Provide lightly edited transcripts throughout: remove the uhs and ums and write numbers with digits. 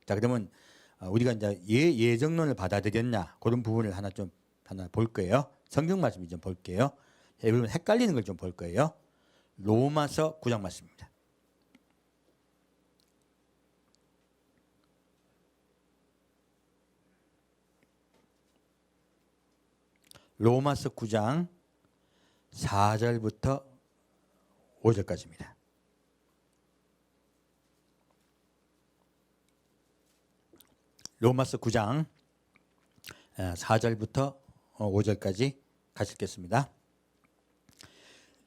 자, 그러면 우리가 이제 예정론을 받아들였냐 그런 부분을 하나 볼 거예요. 성경 말씀 좀 볼게요. 여러분 헷갈리는 걸 좀 볼 거예요. 로마서 9장 말씀입니다. 로마서 9장 4절부터 5절까지입니다. 로마서 9장 4절부터 5절까지 같이 읽겠습니다.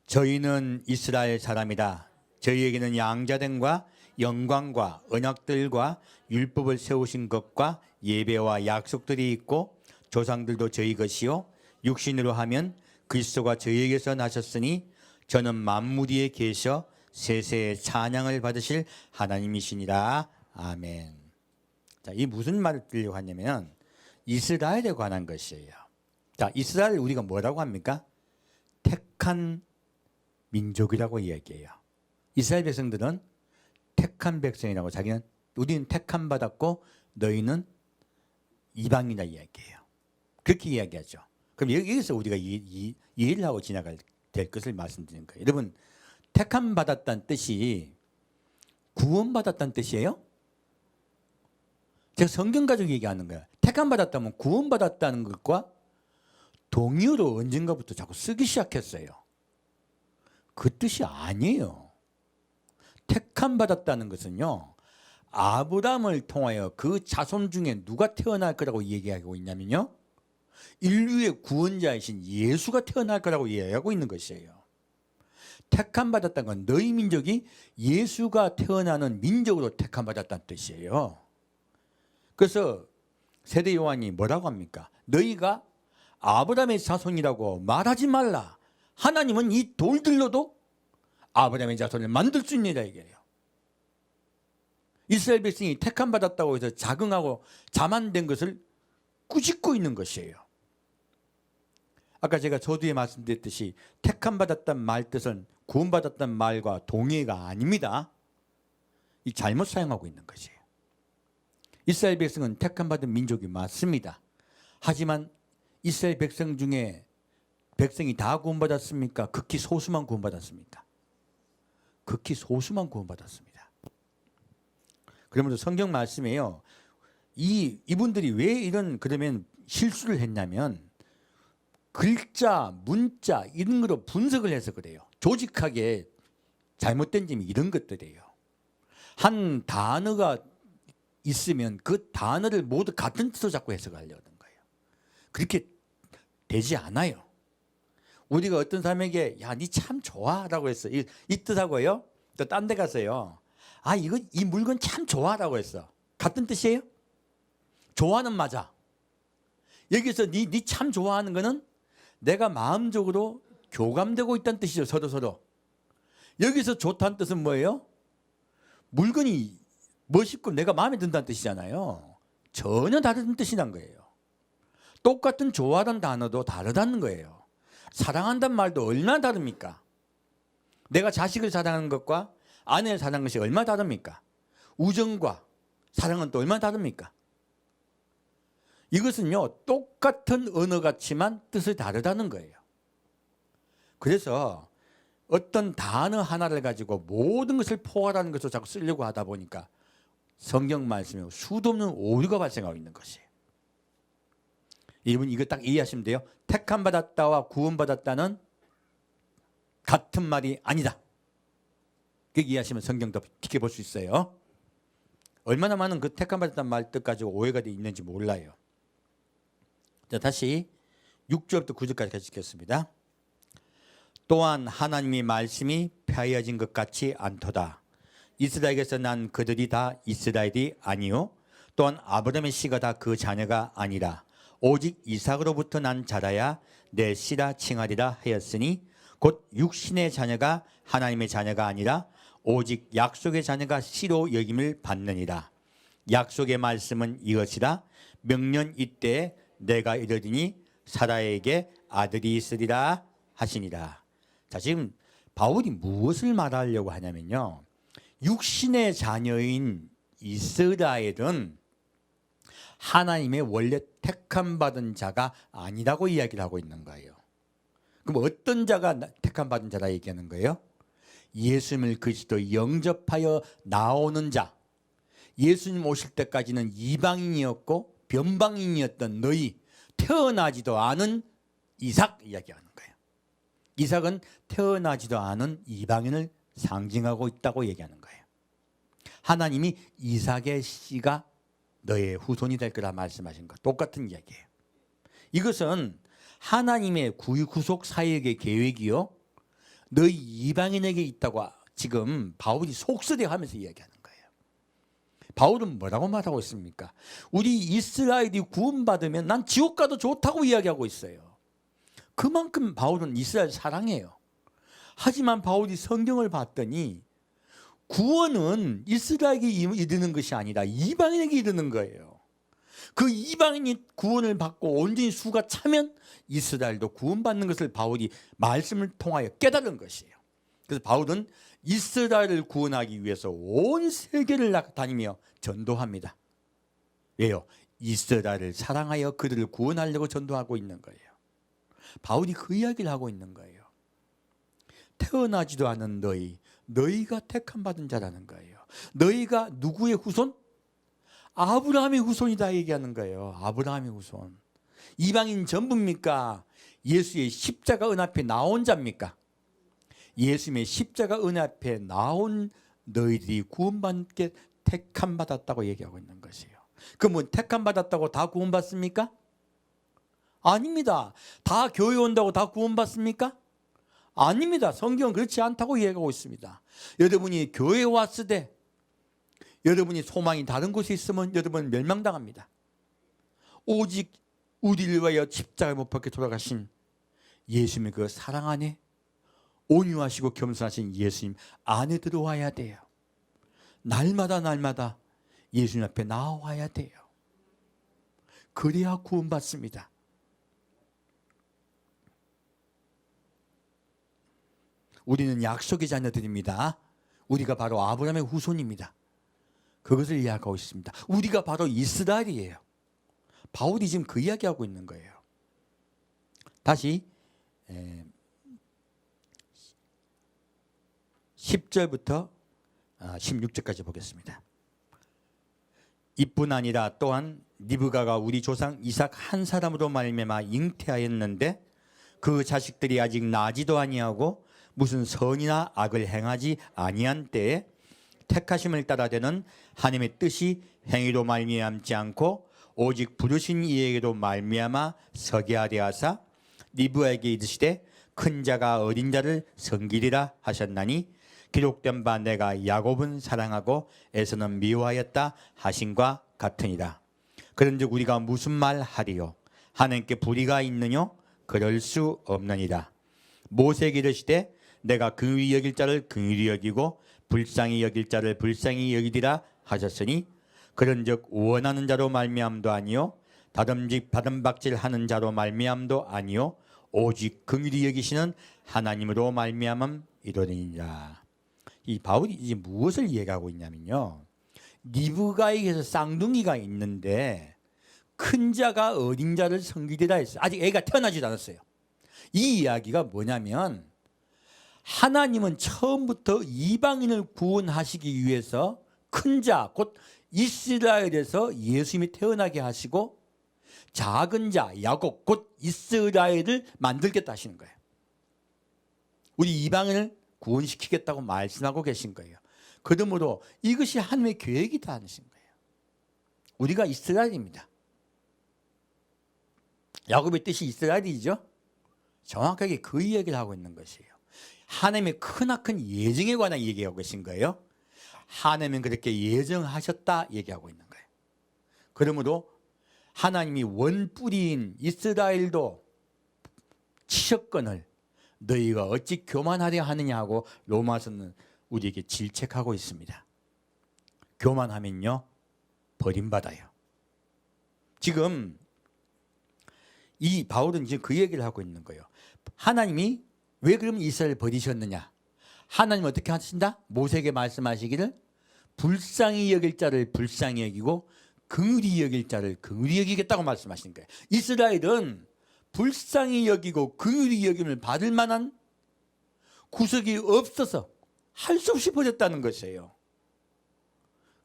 저희는 이스라엘 사람이다. 저희에게는 양자됨과 영광과 언약들과 율법을 세우신 것과 예배와 약속들이 있고 조상들도 저희 것이요 육신으로 하면 그리스도가 저희에게서 나셨으니 저는 만물 위에 계셔 세세의 찬양을 받으실 하나님이시니라. 아멘. 자, 이 무슨 말을 들려고 하냐면 이스라엘에 관한 것이에요. 자, 이스라엘 우리가 뭐라고 합니까? 택한 민족이라고 이야기해요. 이스라엘 백성들은 택한 백성이라고, 자기는 우리는 택함 받았고 너희는 이방이라 이야기해요. 그렇게 이야기하죠. 그럼 여기서 우리가 이해를 하고 지나갈 될 것을 말씀드리는 거예요. 여러분, 택함 받았다는 뜻이 구원 받았다는 뜻이에요? 제가 성경 가지고 얘기하는 거예요. 택함 받았다면 구원 받았다는 것과 동의어로 언젠가부터 자꾸 쓰기 시작했어요. 그 뜻이 아니에요. 택함 받았다는 것은요, 아브라함을 통하여 그 자손 중에 누가 태어날 거라고 얘기하고 있냐면요, 인류의 구원자이신 예수가 태어날 거라고 이야기하고 있는 것이에요. 택함 받았다는 건 너희 민족이 예수가 태어나는 민족으로 택함 받았다는 뜻이에요. 그래서 세례 요한이 뭐라고 합니까? 너희가 아브라함의 자손이라고 말하지 말라. 하나님은 이 돌들로도 아브라함의 자손을 만들 수 있느니라 얘기해요. 이스라엘 백성이 택함 받았다고 해서 자긍하고 자만된 것을 꾸짖고 있는 것이에요. 아까 제가 서두에 말씀드렸듯이 택함 받았다는 말 뜻은 구원받았다는 말과 동의가 아닙니다. 이 잘못 사용하고 있는 것이에요. 이스라엘 백성은 택함 받은 민족이 맞습니다. 하지만 이스라엘 백성 중에 백성이 다 구원받았습니까? 극히 소수만 구원받았습니까? 극히 소수만 구원받았습니다. 그러면서 성경 말씀에요, 이분들이 왜 이런 그러면 실수를 했냐면 글자, 문자 이런 거로 분석을 해서 그래요. 조직하게 잘못된 점이 이런 것들이에요. 한 단어가 있으면 그 단어를 모두 같은 뜻으로 자꾸 해석하려는 거예요. 그렇게 되지 않아요. 우리가 어떤 사람에게 야, 니 참 좋아 라고 했어. 이 뜻하고요, 또 딴 데 가서요, 아, 이 물건 참 좋아 라고 했어. 같은 뜻이에요? 좋아는 맞아. 여기서 니 참 좋아하는 거는 내가 마음적으로 교감되고 있다는 뜻이죠. 서로. 여기서 좋다는 뜻은 뭐예요? 물건이 멋있고 내가 마음에 든다는 뜻이잖아요. 전혀 다른 뜻이란 거예요. 똑같은 좋아하는 단어도 다르다는 거예요. 사랑한다는 말도 얼마나 다릅니까? 내가 자식을 사랑하는 것과 아내를 사랑하는 것이 얼마나 다릅니까? 우정과 사랑은 또 얼마나 다릅니까? 이것은요, 똑같은 언어 같지만 뜻이 다르다는 거예요. 그래서 어떤 단어 하나를 가지고 모든 것을 포괄하는 것을 자꾸 쓰려고 하다 보니까 성경 말씀에 수도 없는 오류가 발생하고 있는 것이에요. 여러분, 이거 딱 이해하시면 돼요. 택함 받았다와 구원 받았다는 같은 말이 아니다. 그렇게 이해하시면 성경 더 깊게 볼 수 있어요. 얼마나 많은 그 택함 받았다는 말 뜻 가지고 오해가 돼 있는지 몰라요. 자, 다시 6절부터 9절까지 같이 읽겠습니다. 또한 하나님의 말씀이 폐하여진 것 같지 않도다. 이스라엘에서 난 그들이 다 이스라엘이 아니요 또한 아브라함의 씨가 다 그 자녀가 아니라 오직 이삭으로부터 난 자라야 내 씨라 칭하리라 하였으니 곧 육신의 자녀가 하나님의 자녀가 아니라 오직 약속의 자녀가 씨로 여김을 받느니라. 약속의 말씀은 이것이라. 명년 이때에 내가 이르리니 사라에게 아들이 있으리라 하시니라. 자, 지금 바울이 무엇을 말하려고 하냐면요, 육신의 자녀인 이스라엘은 하나님의 원래 택함 받은 자가 아니라고 이야기를 하고 있는 거예요. 그럼 어떤 자가 택함 받은 자라 얘기하는 거예요? 예수님을 그리스도 영접하여 나오는 자. 예수님 오실 때까지는 이방인이었고 변방인이었던 너희, 태어나지도 않은 이삭 이야기하는 거예요. 이삭은 태어나지도 않은 이방인을 상징하고 있다고 얘기하는 거예요. 하나님이 이삭의 씨가 너의 후손이 될 거라 말씀하신 것 똑같은 이야기예요. 이것은 하나님의 구속 사역의 계획이요, 너희 이방인에게 있다고 지금 바울이 속쓰려하면서 이야기하는 거예요. 바울은 뭐라고 말하고 있습니까? 우리 이스라엘이 구원받으면 난 지옥 가도 좋다고 이야기하고 있어요. 그만큼 바울은 이스라엘 사랑해요. 하지만 바울이 성경을 봤더니 구원은 이스라엘에게 이르는 것이 아니라 이방인에게 이르는 거예요. 그 이방인이 구원을 받고 온전히 수가 차면 이스라엘도 구원받는 것을 바울이 말씀을 통하여 깨달은 것이에요. 그래서 바울은 이스라엘을 구원하기 위해서 온 세계를 다니며 전도합니다. 왜요? 이스라엘을 사랑하여 그들을 구원하려고 전도하고 있는 거예요. 바울이 그 이야기를 하고 있는 거예요. 태어나지도 않은 너희가 택함 받은 자라는 거예요. 너희가 누구의 후손? 아브라함의 후손이다 얘기하는 거예요. 아브라함의 후손. 이방인 전부입니까? 예수의 십자가 은앞에 나온 자입니까? 예수님의 십자가 은앞에 나온 너희들이 구원받게 택함 받았다고 얘기하고 있는 것이에요. 그러면 택함 받았다고 다 구원받습니까? 아닙니다. 다 교회 온다고 다 구원받습니까? 아닙니다. 성경은 그렇지 않다고 이야기하고 있습니다. 여러분이 교회에 왔을 때 여러분이 소망이 다른 곳에 있으면 여러분은 멸망당합니다. 오직 우리를 위하여 십자가에 못 박혀 돌아가신 예수님의 그 사랑 안에 온유하시고 겸손하신 예수님 안에 들어와야 돼요. 날마다 예수님 앞에 나와야 돼요. 그래야 구원받습니다. 우리는 약속의 자녀들입니다. 우리가 바로 아브라함의 후손입니다. 그것을 이야기하고 있습니다. 우리가 바로 이스라엘이에요. 바울이 지금 그 이야기하고 있는 거예요. 다시 10절부터 16절까지 보겠습니다. 이뿐 아니라 또한 리브가가 우리 조상 이삭 한 사람으로 말미암아 잉태하였는데 그 자식들이 아직 나지도 아니하고 무슨 선이나 악을 행하지 아니한 때에 택하심을 따라 되는 하나님의 뜻이 행위로 말미암지 않고 오직 부르신 이에게로 말미암아 서게 하려 하사 리브가에게 이르시되 큰 자가 어린 자를 섬기리라 하셨나니 기록된 바 내가 야곱은 사랑하고 에서는 미워하였다 하신과 같으니라. 그런즉 우리가 무슨 말 하리요? 하나님께 불의가 있느뇨? 그럴 수 없느니라. 모세에게 이르시되 내가 긍휼히 여길 자를 긍휼히 여기고 불쌍히 여길 자를 불쌍히 여기리라 하셨으니 그런즉 원하는 자로 말미암도 아니요 다듬직 바람박질하는 자로 말미암도 아니요 오직 긍휼히 여기시는 하나님으로 말미암음이로니라. 이 바울이 이제 무엇을 얘기하고 있냐면요, 리브가에게서 쌍둥이가 있는데 큰 자가 어린 자를 섬기리라 했어요. 아직 애가 태어나지도 않았어요. 이 이야기가 뭐냐면 하나님은 처음부터 이방인을 구원하시기 위해서 큰 자, 곧 이스라엘에서 예수님이 태어나게 하시고 작은 자, 야곱, 곧 이스라엘을 만들겠다 하시는 거예요. 우리 이방인을 구원시키겠다고 말씀하고 계신 거예요. 그러므로 이것이 하나님의 계획이다 하신 거예요. 우리가 이스라엘입니다. 야곱의 뜻이 이스라엘이죠. 정확하게 그 이야기를 하고 있는 것이에요. 하나님의 크나큰 예정에 관한 얘기하고 계신 거예요. 하나님은 그렇게 예정하셨다 얘기하고 있는 거예요. 그러므로 하나님이 원뿌리인 이스라엘도 치셨건을 너희가 어찌 교만하려 하느냐 하고 로마서는 우리에게 질책하고 있습니다. 교만하면요 버림받아요. 지금 이 바울은 지금 그 얘기를 하고 있는 거예요. 하나님이 왜 그러면 이스라엘을 버리셨느냐? 하나님 어떻게 하신다? 모세에게 말씀하시기를 불쌍히 여길 자를 불쌍히 여기고 긍휼히 여길 자를 긍휼히 여기겠다고 말씀하신 거예요. 이스라엘은 불쌍히 여기고 긍휼히 여김을 받을 만한 구석이 없어서 할 수 없이 버렸다는 것이에요.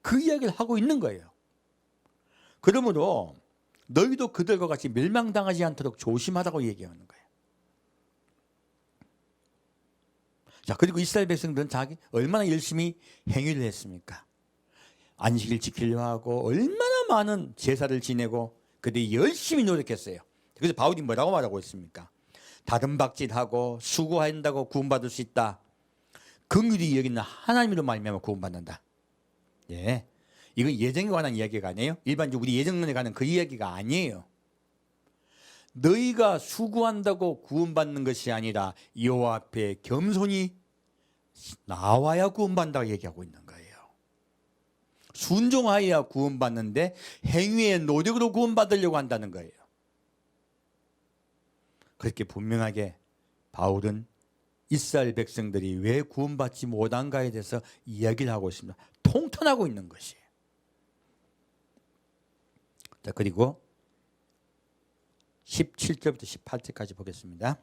그 이야기를 하고 있는 거예요. 그러므로 너희도 그들과 같이 멸망당하지 않도록 조심하라고 얘기하는 거예요. 자, 그리고 이스라엘 백성들은 자기 얼마나 열심히 행위를 했습니까? 안식일 지키려 하고 얼마나 많은 제사를 지내고 그들이 열심히 노력했어요. 그래서 바울이 뭐라고 말하고 있습니까? 다른 박질하고 수고한다고 구원받을 수 있다. 긍휼히 여기는 하나님으로 말미암아 구원받는다. 예, 이건 예정에 관한 이야기가 아니에요. 일반적으로 우리 예정론에 가는 그 이야기가 아니에요. 너희가 수고한다고 구원받는 것이 아니라 여호와 앞에 겸손히 나와야 구원받는다고 얘기하고 있는 거예요. 순종하여야 구원받는데 행위의 노력으로 구원받으려고 한다는 거예요. 그렇게 분명하게 바울은 이스라엘 백성들이 왜 구원받지 못한가에 대해서 이야기를 하고 있습니다. 통탄하고 있는 것이에요. 자, 그리고 17절부터 18절까지 보겠습니다.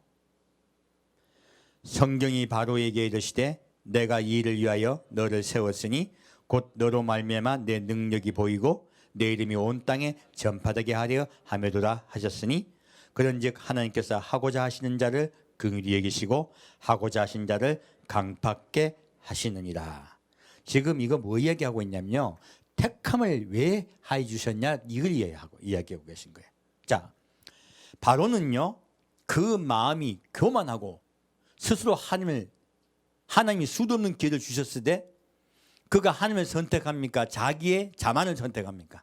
성경이 바로에게 이르시되 내가 이 일을 위하여 너를 세웠으니 곧 너로 말미암아 내 능력이 보이고 내 이름이 온 땅에 전파되게 하려 하며도라 하셨으니 그런즉 하나님께서 하고자 하시는 자를 긍휼히 여기시고 하고자 하신 자를 강팍게 하시느니라. 지금 이거 뭐 이야기하고 있냐면요, 택함을 왜 하여 주셨냐 이걸 이야기하고 계신 거예요. 자, 바로는요 그 마음이 교만하고 스스로 하나님이 수도 없는 기회를 주셨을 때 그가 하나님을 선택합니까? 자기의 자만을 선택합니까?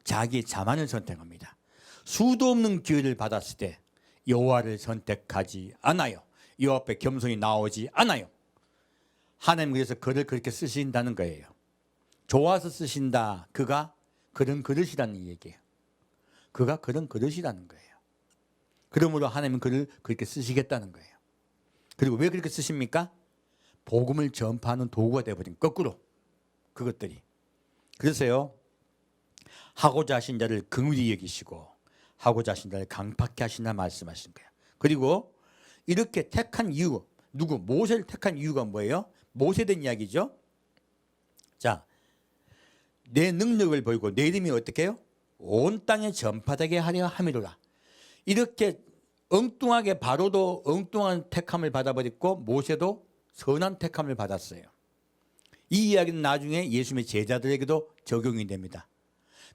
자기의 자만을 선택합니다. 수도 없는 기회를 받았을 때 여호와를 선택하지 않아요. 여호와 앞에 겸손히 나오지 않아요. 하나님 그래서 그를 그렇게 쓰신다는 거예요. 좋아서 쓰신다. 그가 그런 그릇이라는 얘기예요. 그가 그런 그릇이라는 거예요. 그러므로 하나님은 그를 그렇게 쓰시겠다는 거예요. 그리고 왜 그렇게 쓰십니까? 복음을 전파하는 도구가 되어버린 거꾸로 그것들이. 그래서요 하고자 하신 자를 긍휼히 여기시고 하고자 하신 자를 강팍케 하신다 말씀하신 거예요. 그리고 이렇게 택한 이유, 누구? 모세를 택한 이유가 뭐예요? 모세된 이야기죠. 자, 내 능력을 보이고 내 이름이 어떻게 해요? 온 땅에 전파되게 하려 함이로라. 이렇게 엉뚱하게 바로도 엉뚱한 택함을 받아버렸고 모세도 선한 택함을 받았어요. 이 이야기는 나중에 예수님의 제자들에게도 적용이 됩니다.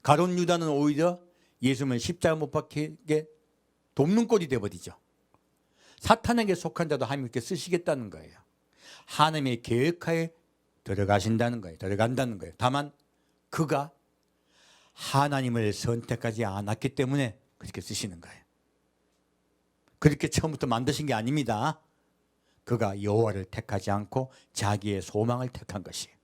가룟 유다는 오히려 예수님을 십자가 못 박히게 돕는 꼴이 되어버리죠. 사탄에게 속한 자도 하나님께 쓰시겠다는 거예요. 하나님의 계획하에 들어간다는 거예요. 다만 그가 하나님을 선택하지 않았기 때문에 그렇게 쓰시는 거예요. 그렇게 처음부터 만드신 게 아닙니다. 그가 여호와를 택하지 않고 자기의 소망을 택한 것이에요.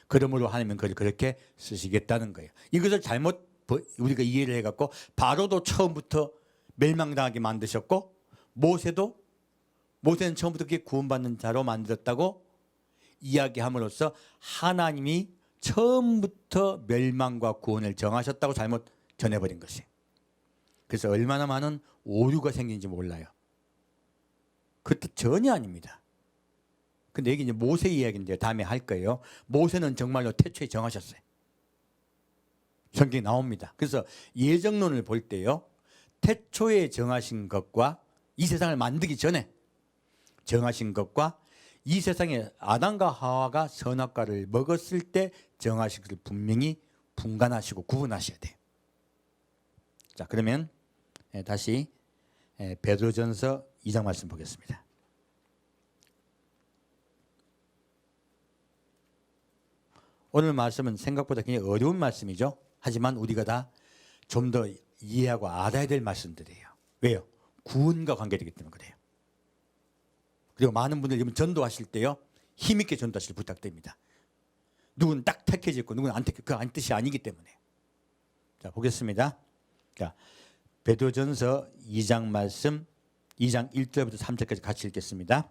그러므로 하나님은 그를 그렇게 쓰시겠다는 거예요. 이것을 잘못 우리가 이해를 해갖고 바로도 처음부터 멸망당하게 만드셨고 모세는 처음부터 그렇게 구원받는 자로 만들었다고 이야기함으로써 하나님이 처음부터 멸망과 구원을 정하셨다고 잘못 전해버린 것이에요. 그래서 얼마나 많은 오류가 생긴지 몰라요. 그 뜻 전혀 아닙니다. 근데 이게 이제 모세 이야기인데 다음에 할 거예요. 모세는 정말로 태초에 정하셨어요. 성경에 나옵니다. 그래서 예정론을 볼 때요, 태초에 정하신 것과 이 세상을 만들기 전에 정하신 것과 이 세상에 아담과 하와가 선악과를 먹었을 때 정하신 것을 분명히 분간하시고 구분하셔야 돼요. 자, 그러면 다시 베드로전서 2장 말씀 보겠습니다. 오늘 말씀은 생각보다 굉장히 어려운 말씀이죠. 하지만 우리가 다 좀 더 이해하고 알아야 될 말씀들이에요. 왜요? 구원과 관계되기 때문에 그래요. 그리고 많은 분들이 전도하실 때요, 힘있게 전도하시길 부탁드립니다. 누군 딱 택해졌고 누군 안 택해, 그 뜻이 아니기 때문에. 자, 보겠습니다. 자, 베드로전서 2장 말씀 2장 1절부터 3절까지 같이 읽겠습니다.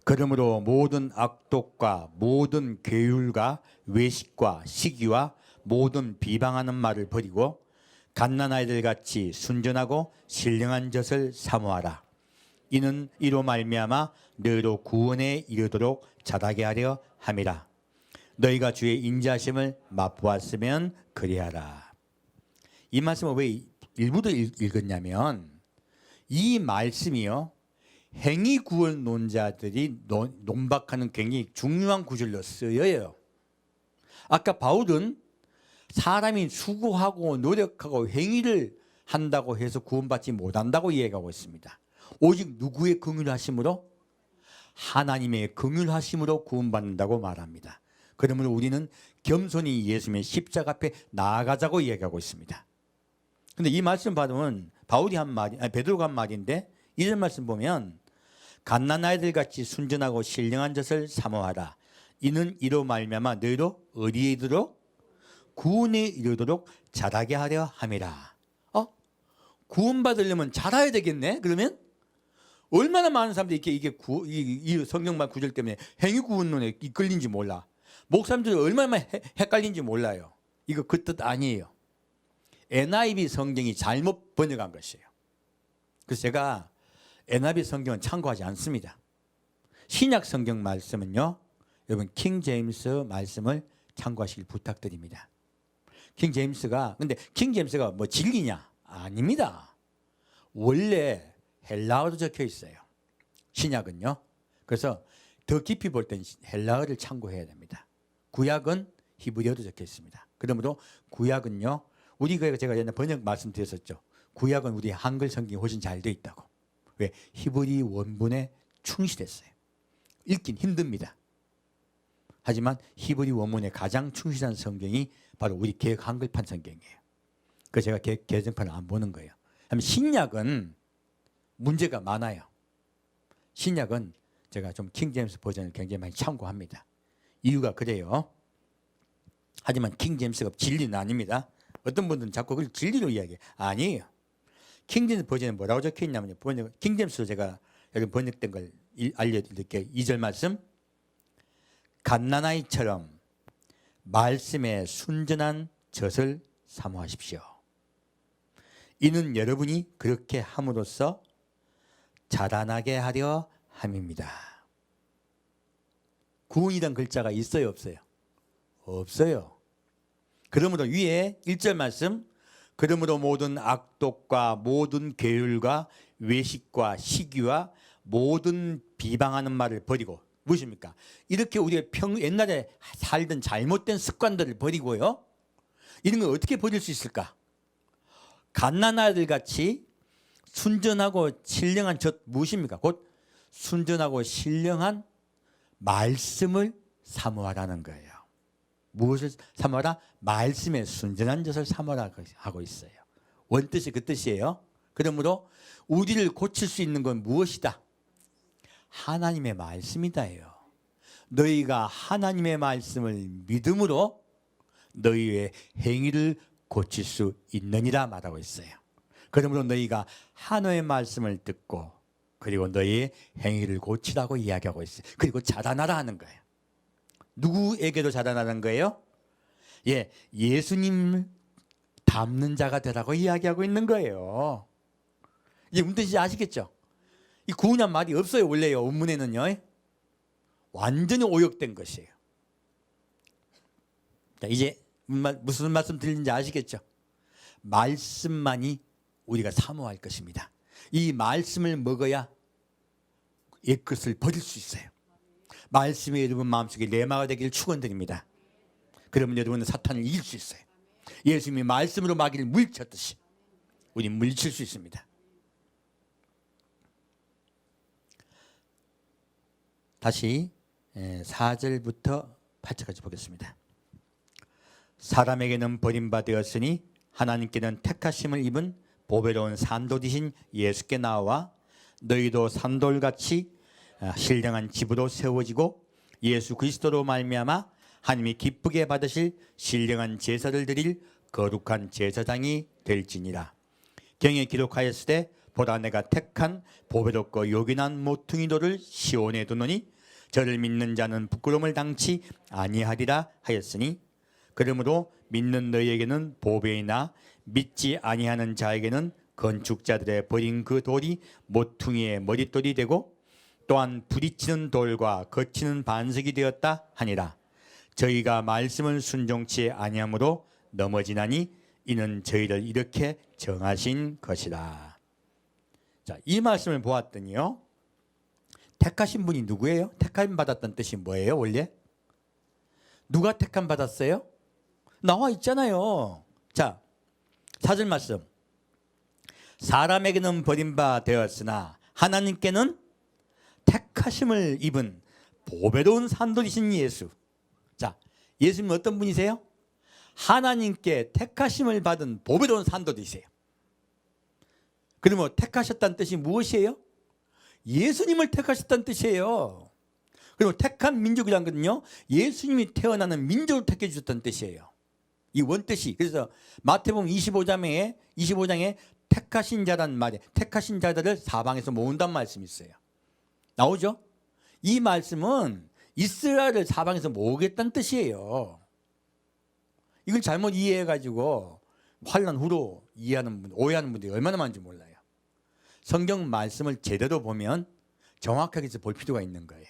그러므로 모든 악독과 모든 괴율과 외식과 시기와 모든 비방하는 말을 버리고 갓난아이들 같이 순전하고 신령한 젖을 사모하라. 이는 이로 말미암아 너희로 구원에 이르도록 자라게 하려 함이라. 너희가 주의 인자하심을 맛보았으면 그리하라. 이 말씀을 왜 일부러 읽었냐면 이 말씀이요, 행위구원론자들이 논박하는 굉장히 중요한 구절로 쓰여요. 아까 바울은 사람이 수고하고 노력하고 행위를 한다고 해서 구원받지 못한다고 이야기하고 있습니다. 오직 누구의 긍휼하심으로? 하나님의 긍휼하심으로 구원받는다고 말합니다. 그러므로 우리는 겸손히 예수님의 십자가 앞에 나아가자고 이야기하고 있습니다. 근데 이 말씀 받으면 바울이 한 말이, 베드로가 한 말인데 이런 말씀 보면 갓난아이들 같이 순전하고 신령한 젖을 사모하라. 이는 이로 말미암아 너희로 어디에 이르도록? 구원에 이르도록 자라게 하려 함이라. 구원받으려면 자라야 되겠네. 그러면 얼마나 많은 사람들이 이 성경말 구절 때문에 행위구원론에 이끌린지 몰라. 목사님들이 얼마나 헷갈린지 몰라요. 이거 그 뜻 아니에요. NIV 성경이 잘못 번역한 것이에요. 그래서 제가 NIV 성경은 참고하지 않습니다. 신약 성경 말씀은요, 여러분 킹 제임스 말씀을 참고하시길 부탁드립니다. 킹 제임스가, 근데 킹 제임스가 뭐 진리냐? 아닙니다. 원래 헬라어로 적혀 있어요. 신약은요. 그래서 더 깊이 볼 땐 헬라어를 참고해야 됩니다. 구약은 히브리어로 적혀 있습니다. 그러므로 구약은요, 우리가 제가 옛날에 번역 말씀드렸었죠. 구약은 우리 한글 성경이 훨씬 잘 되어 있다고. 왜? 히브리 원문에 충실했어요. 읽긴 힘듭니다. 하지만 히브리 원문에 가장 충실한 성경이 바로 우리 개역 한글판 성경이에요. 그래서 제가 개정판을 안 보는 거예요. 신약은 문제가 많아요. 신약은 제가 좀 킹제임스 버전을 굉장히 많이 참고합니다. 이유가 그래요. 하지만 킹제임스가 진리는 아닙니다. 어떤 분들은 자꾸 그걸 진리로 이야기해요. 아니에요. 킹제임스 버전에 뭐라고 적혀 있냐면요. 킹제임스로 제가 여기 번역된 걸 알려드릴게요. 2절 말씀. 갓난아이처럼 말씀에 순전한 젖을 사모하십시오. 이는 여러분이 그렇게 함으로써 자라나게 하려 함입니다. 구원이란 글자가 있어요, 없어요? 없어요. 그러므로 위에 1절 말씀, 그러므로 모든 악독과 모든 괴율과 외식과 시기와 모든 비방하는 말을 버리고, 무엇입니까? 이렇게 우리가 옛날에 살던 잘못된 습관들을 버리고요, 이런 걸 어떻게 버릴 수 있을까? 갓난아이들 같이 순전하고 신령한 젖, 무엇입니까? 곧 순전하고 신령한 말씀을 사모하라는 거예요. 무엇을 사모하라? 말씀의 순전한 젖을 사모하라 하고 있어요. 원뜻이 그 뜻이에요. 그러므로 우리를 고칠 수 있는 건 무엇이다? 하나님의 말씀이다요. 너희가 하나님의 말씀을 믿음으로 너희의 행위를 고칠 수 있느니라 말하고 있어요. 그러므로 너희가 하나님의 말씀을 듣고 그리고 너희의 행위를 고치라고 이야기하고 있어요. 그리고 자라나라 하는 거예요. 누구에게도 자라나는 거예요? 예수님 닮는 자가 되라고 이야기하고 있는 거예요. 이게 무슨 뜻인지 아시겠죠? 이 구원이란 말이 없어요. 원래요. 원문에는요. 완전히 오역된 것이에요. 자, 이제 무슨 말씀 드리는지 아시겠죠? 말씀만이 우리가 사모할 것입니다. 이 말씀을 먹어야 옛것을 버릴 수 있어요. 말씀이 여러분 마음속에 레마가 되기를 축원드립니다. 그러면 여러분은 사탄을 이길 수 있어요. 예수님이 말씀으로 마귀를 물리쳤듯이 우리는 물리칠 수 있습니다. 다시 4절부터 8절까지 보겠습니다. 사람에게는 버림받았으니 하나님께는 택하심을 입은 보배로운 산돌이신 예수께 나와 너희도 산돌같이 신령한 집으로 세워지고 예수 그리스도로 말미암아 하나님이 기쁘게 받으실 신령한 제사를 드릴 거룩한 제사장이 될지니라. 경에 기록하였으되 보라 내가 택한 보배롭고 요긴한 모퉁이 돌을 시온에 두노니 저를 믿는 자는 부끄러움을 당치 아니하리라 하였으니 그러므로 믿는 너희에게는 보배이나 믿지 아니하는 자에게는 건축자들의 버린 그 돌이 모퉁이의 머릿돌이 되고 또한 부딪히는 돌과 거치는 반석이 되었다 하니라. 저희가 말씀을 순종치 아니함으로 넘어지나니 이는 저희를 이렇게 정하신 것이라. 자, 이 말씀을 보았더니요, 택하신 분이 누구예요? 택함 받았다는 뜻이 뭐예요? 원래 누가 택함 받았어요? 나와 있잖아요. 자, 4절 말씀. 사람에게는 버림바 되었으나 하나님께는 택하심을 입은 보배로운 산돌이신 예수. 자, 예수님은 어떤 분이세요? 하나님께 택하심을 받은 보배로운 산돌이세요. 그러면 택하셨다는 뜻이 무엇이에요? 예수님을 택하셨다는 뜻이에요. 그리고 택한 민족이란 것은요, 예수님이 태어나는 민족을 택해 주셨다는 뜻이에요. 이 원뜻이. 그래서 마태복음 25장에 택하신 자란 말에 택하신 자들을 사방에서 모은단 말씀이 있어요. 나오죠? 이 말씀은 이스라엘을 사방에서 모으겠다는 뜻이에요. 이걸 잘못 이해해가지고 환난 후로 이해하는 분, 오해하는 분들이 얼마나 많은지 몰라요. 성경 말씀을 제대로 보면 정확하게 볼 필요가 있는 거예요.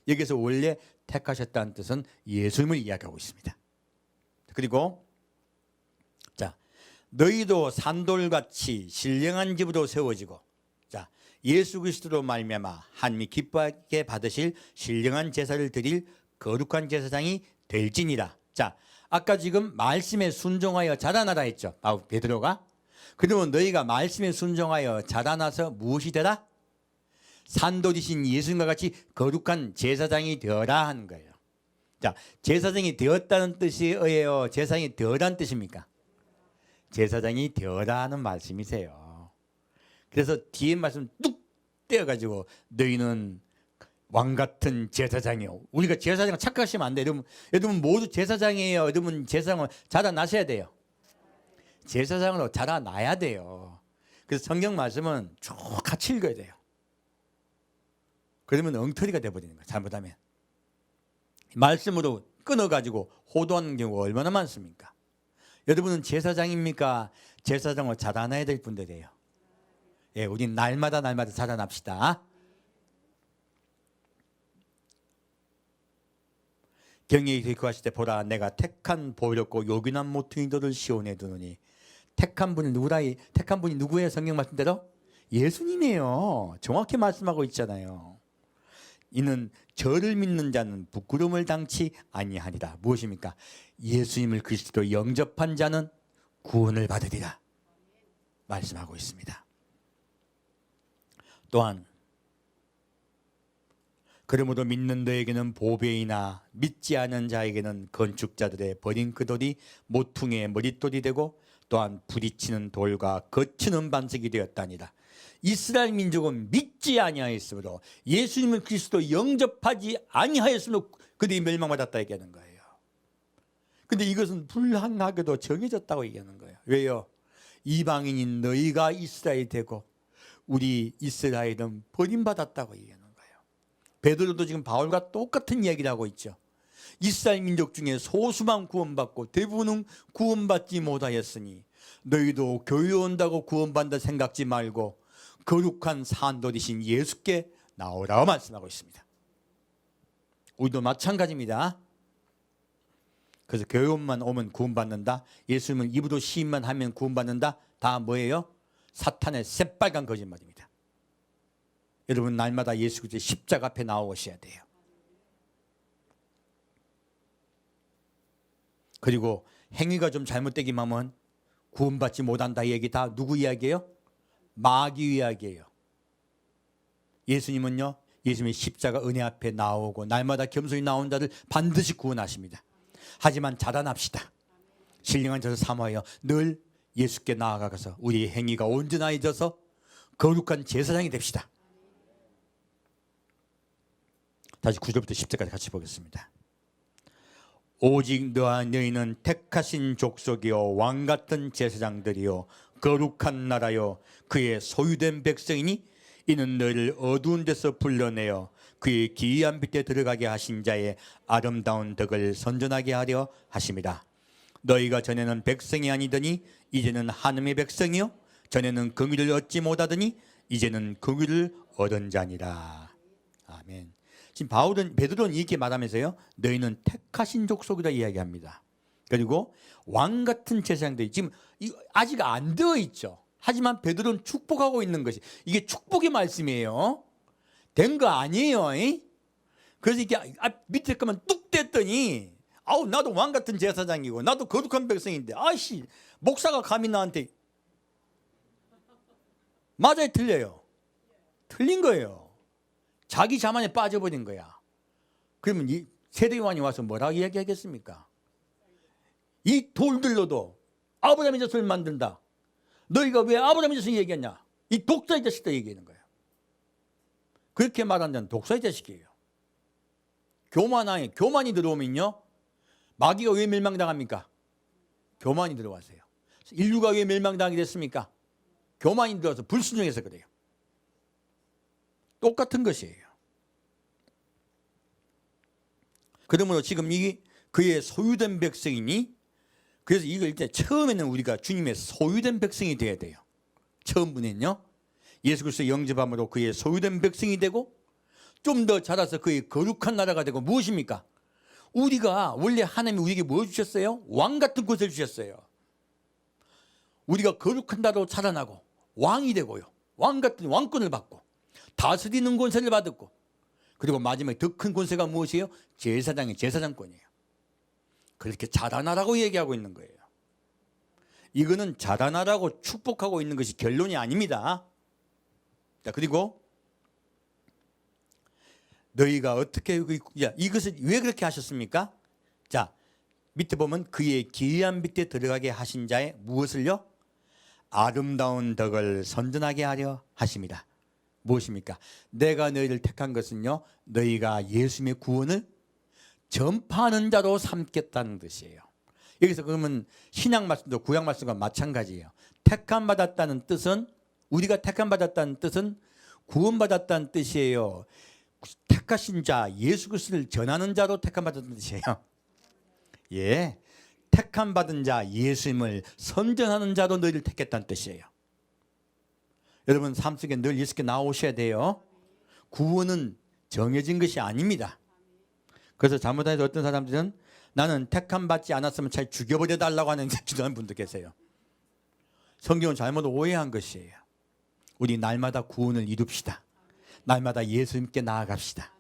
여기서 원래 택하셨다는 뜻은 예수님을 이야기하고 있습니다. 그리고 자, 너희도 산돌같이 신령한 집으로 세워지고, 자, 예수 그리스도로 말미암아 하나님이 기뻐하게 받으실 신령한 제사를 드릴 거룩한 제사장이 될지니라. 자, 아까 지금 말씀에 순종하여 자라나라 했죠, 베드로가. 그러면 너희가 말씀에 순종하여 자라나서 무엇이 되라? 산돌이신 예수님과 같이 거룩한 제사장이 되어라 하는 거예요. 자, 제사장이 되었다는 뜻이에요? 제사장이 되어라는 뜻입니까? 제사장이 되어라는 말씀이세요. 그래서 뒤에 말씀 뚝 떼어가지고 너희는 왕같은 제사장이요. 우리가 제사장 착각하시면 안 돼요. 여러분 모두 제사장이에요. 여러분 제사장을 자라나셔야 돼요. 제사장으로 자라나야 돼요. 그래서 성경 말씀은 쭉 같이 읽어야 돼요. 그러면 엉터리가 돼버리는 거예요, 잘못하면. 말씀으로 끊어가지고 호도하는 경우가 얼마나 많습니까? 여러분은 제사장입니까? 제사장으로 자라나야 될 분들이에요. 예, 우린 날마다 자라납시다. 경외히 기뻐하실 때 보라 내가 택한 보이롭고 요긴한 모퉁이들을 시온에 두노니. 택한 분이 누구라? 택한 분이 누구예요? 성경 말씀대로 예수님이에요. 정확히 말씀하고 있잖아요. 이는 저를 믿는 자는 부끄러움을 당치 아니하리라. 무엇입니까? 예수님을 그리스도로 영접한 자는 구원을 받으리라 말씀하고 있습니다. 또한 그러므로 믿는 너에게는 보배이나 믿지 않은 자에게는 건축자들의 버린 그 돌이 모퉁이의 머릿돌이 되고 또한 부딪히는 돌과 거치는 반석이 되었다니라. 이스라엘 민족은 믿지 아니하였으므로 예수님을 그리스도 영접하지 아니하였으므로 그들이 멸망받았다 얘기하는 거예요. 근데 이것은 불합리하게도 정해졌다고 얘기하는 거예요. 왜요? 이방인인 너희가 이스라엘이 되고 우리 이스라엘은 버림받았다고 얘기하는 거예요. 베드로도 지금 바울과 똑같은 이야기를 하고 있죠. 이스라엘 민족 중에 소수만 구원받고 대부분은 구원받지 못하였으니 너희도 교회 온다고 구원받는다 생각지 말고 거룩한 산돌이신 예수께 나오라고 말씀하고 있습니다. 우리도 마찬가지입니다. 그래서 교회만 오면 구원받는다, 예수님을 입으로 시인만 하면 구원받는다, 다 뭐예요? 사탄의 새빨간 거짓말입니다. 여러분 날마다 예수 그리스도의 십자가 앞에 나오셔야 돼요. 그리고 행위가 좀 잘못되기만 하면 구원받지 못한다. 이 얘기 다 누구 이야기예요? 마귀 이야기예요. 예수님은요, 예수님의 십자가 은혜 앞에 나오고 날마다 겸손히 나온 자를 반드시 구원하십니다. 하지만 자라납시다. 신령한 자를 삼아요. 늘 예수께 나아가서 우리의 행위가 온전해져서 거룩한 제사장이 됩시다. 다시 9절부터 10절까지 같이 보겠습니다. 오직 너희는 택하신 족속이요 왕같은 제사장들이요 거룩한 나라요 그의 소유된 백성이니 이는 너희를 어두운 데서 불러내어 그의 기이한 빛에 들어가게 하신 자의 아름다운 덕을 선전하게 하려 하심이라. 너희가 전에는 백성이 아니더니 이제는 하나님의 백성이요 전에는 긍휼을 얻지 못하더니 이제는 긍휼을 얻은 자니라. 아멘. 지금 베드로는 이렇게 말하면서요, 너희는 택하신 족속이다 이야기합니다. 그리고 왕 같은 제사장들이 지금 아직 안 되어 있죠. 하지만 베드로는 축복하고 있는 것이, 이게 축복의 말씀이에요. 된 거 아니에요. 그래서 이렇게 밑에 거만 뚝 뗐더니 아우 나도 왕 같은 제사장이고 나도 거룩한 백성인데 아이씨 목사가 감히 나한테, 맞아요 틀려요? 틀린 거예요. 자기 자만에 빠져버린 거야. 그러면 이 세례요한이 와서 뭐라고 이야기하겠습니까? 이 돌들로도 아브라함의 젖을 만든다. 너희가 왜 아브라함의 젖을 얘기했냐? 이 독사의 자식들 얘기하는 거예요. 그렇게 말하는 자는 독사의 자식이에요. 교만이 들어오면요, 마귀가 왜 멸망당합니까? 교만이 들어와서요. 인류가 왜 멸망당하게 됐습니까? 교만이 들어와서 불순종해서 그래요. 똑같은 것이에요. 그러므로 지금 이 그의 소유된 백성이니, 그래서 이걸 일단 처음에는 우리가 주님의 소유된 백성이 돼야 돼요. 처음부는요, 예수 그리스도 영접함으로 그의 소유된 백성이 되고 좀 더 자라서 그의 거룩한 나라가 되고, 무엇입니까? 우리가 원래 하나님이 우리에게 뭐 주셨어요? 왕 같은 것을 주셨어요. 우리가 거룩한 나라로 자라나고 왕이 되고요, 왕 같은 왕권을 받고 다스리는 권세를 받았고, 그리고 마지막에 더 큰 권세가 무엇이에요? 제사장의 제사장권이에요. 그렇게 자라나라고 얘기하고 있는 거예요. 이거는 자라나라고 축복하고 있는 것이 결론이 아닙니다. 자, 그리고 너희가 어떻게 이것을 왜 그렇게 하셨습니까? 자, 밑에 보면 그의 기이한 빛에 들어가게 하신 자의 무엇을요? 아름다운 덕을 선전하게 하려 하십니다. 무엇입니까? 내가 너희를 택한 것은요, 너희가 예수님의 구원을 전파하는 자로 삼겠다는 뜻이에요. 여기서 그러면 신약 말씀도 구약 말씀과 마찬가지예요. 택함 받았다는 뜻은, 우리가 택함 받았다는 뜻은 구원받았다는 뜻이에요. 택하신 자 예수 그리스도를 전하는 자로 택함 받았다는 뜻이에요. 예, 택함 받은 자 예수님을 선전하는 자로 너희를 택했다는 뜻이에요. 여러분 삶 속에 늘 예수께 나오셔야 돼요. 구원은 정해진 것이 아닙니다. 그래서 잘못해서 어떤 사람들은 나는 택함 받지 않았으면 차라리 죽여버려 달라고 하는 기도하는 분도 계세요. 성경은 잘못 오해한 것이에요. 우리 날마다 구원을 이룹시다. 날마다 예수님께 나아갑시다.